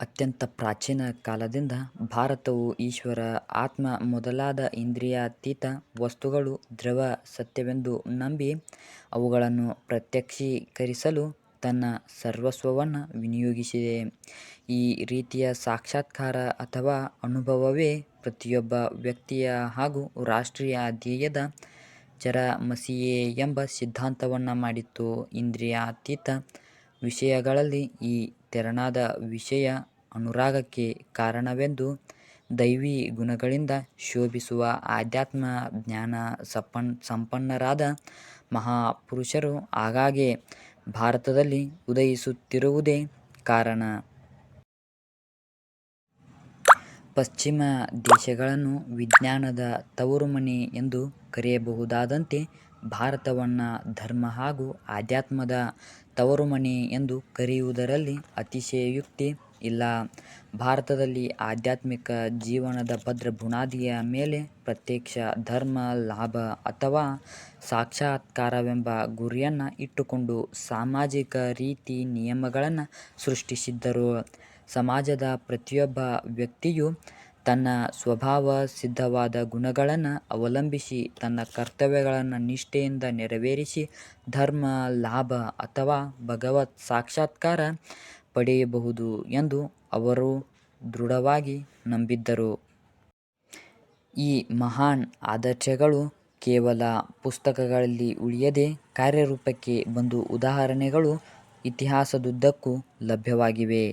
ಅತ್ಯಂತ ಪ್ರಾಚೀನ ಕಾಲದಿಂದ ಭಾರತವು ಈಶ್ವರ, ಆತ್ಮ ಮೊದಲಾದ ಇಂದ್ರಿಯಾತೀತ ವಸ್ತುಗಳು ದ್ರವ ಸತ್ಯವೆಂದು ನಂಬಿ ಅವುಗಳನ್ನು ಪ್ರತ್ಯಕ್ಷೀಕರಿಸಲು ತನ್ನ ಸರ್ವಸ್ವವನ್ನು ವಿನಿಯೋಗಿಸಿದೆ. ಈ ರೀತಿಯ ಸಾಕ್ಷಾತ್ಕಾರ ಅಥವಾ ಅನುಭವವೇ ಪ್ರತಿಯೊಬ್ಬ ವ್ಯಕ್ತಿಯ ಹಾಗೂ ರಾಷ್ಟ್ರೀಯ ಧ್ಯೇಯದ ಚರಮಸೀಯೆ ಎಂಬ ಸಿದ್ಧಾಂತವನ್ನು ಮಾಡಿತು. ಇಂದ್ರಿಯಾತೀತ ವಿಷಯಗಳಲ್ಲಿ ಈ ತೆರನಾದ ವಿಷಯ ಅನುರಾಗಕ್ಕೆ ಕಾರಣವೆಂದು ದೈವೀ ಗುಣಗಳಿಂದ ಶೋಭಿಸುವ ಆಧ್ಯಾತ್ಮ ಜ್ಞಾನ ಸಂಪನ್ನರಾದ ಮಹಾಪುರುಷರು ಆಗಾಗ್ಗೆ ಭಾರತದಲ್ಲಿ ಉದಯಿಸುತ್ತಿರುವುದೇ ಕಾರಣ. ಪಶ್ಚಿಮ ದೇಶಗಳನ್ನು ವಿಜ್ಞಾನದ ತವರುಮನೆ ಎಂದು ಕರೆಯಬಹುದಾದಂತೆ ಭಾರತವನ್ನು ಧರ್ಮ ಹಾಗೂ ಆಧ್ಯಾತ್ಮದ ತವರುಮನೆ ಎಂದು ಕರೆಯುವುದರಲ್ಲಿ ಅತಿಶಯೋಕ್ತಿ ಇಲ್ಲ. ಭಾರತದಲ್ಲಿ ಆಧ್ಯಾತ್ಮಿಕ ಜೀವನದ ಭದ್ರ ಬುನಾದಿಯ ಮೇಲೆ ಪ್ರತ್ಯಕ್ಷ ಧರ್ಮ ಲಾಭ ಅಥವಾ ಸಾಕ್ಷಾತ್ಕಾರವೆಂಬ ಗುರಿಯನ್ನು ಇಟ್ಟುಕೊಂಡು ಸಾಮಾಜಿಕ ರೀತಿ ನಿಯಮಗಳನ್ನು ಸೃಷ್ಟಿಸಿದ್ದರು. ಸಮಾಜದ ಪ್ರತಿಯೊಬ್ಬ ವ್ಯಕ್ತಿಯೂ ತನ್ನ ಸ್ವಭಾವ ಸಿದ್ಧವಾದ ಗುಣಗಳನ್ನು ಅವಲಂಬಿಸಿ ತನ್ನ ಕರ್ತವ್ಯಗಳನ್ನು ನಿಷ್ಠೆಯಿಂದ ನೆರವೇರಿಸಿ ಧರ್ಮ ಲಾಭ ಅಥವಾ ಭಗವತ್ ಸಾಕ್ಷಾತ್ಕಾರ ಪಡೆಯಬಹುದು ಎಂದು ಅವರು ದೃಢವಾಗಿ ನಂಬಿದ್ದರು. ಈ ಮಹಾನ್ ಆದರ್ಶಗಳು ಕೇವಲ ಪುಸ್ತಕಗಳಲ್ಲಿ ಉಳಿಯದೆ ಕಾರ್ಯರೂಪಕ್ಕೆ ಬಂದ ಉದಾಹರಣೆಗಳು ಇತಿಹಾಸದುದ್ದಕ್ಕೂ ಲಭ್ಯವಾಗಿವೆ.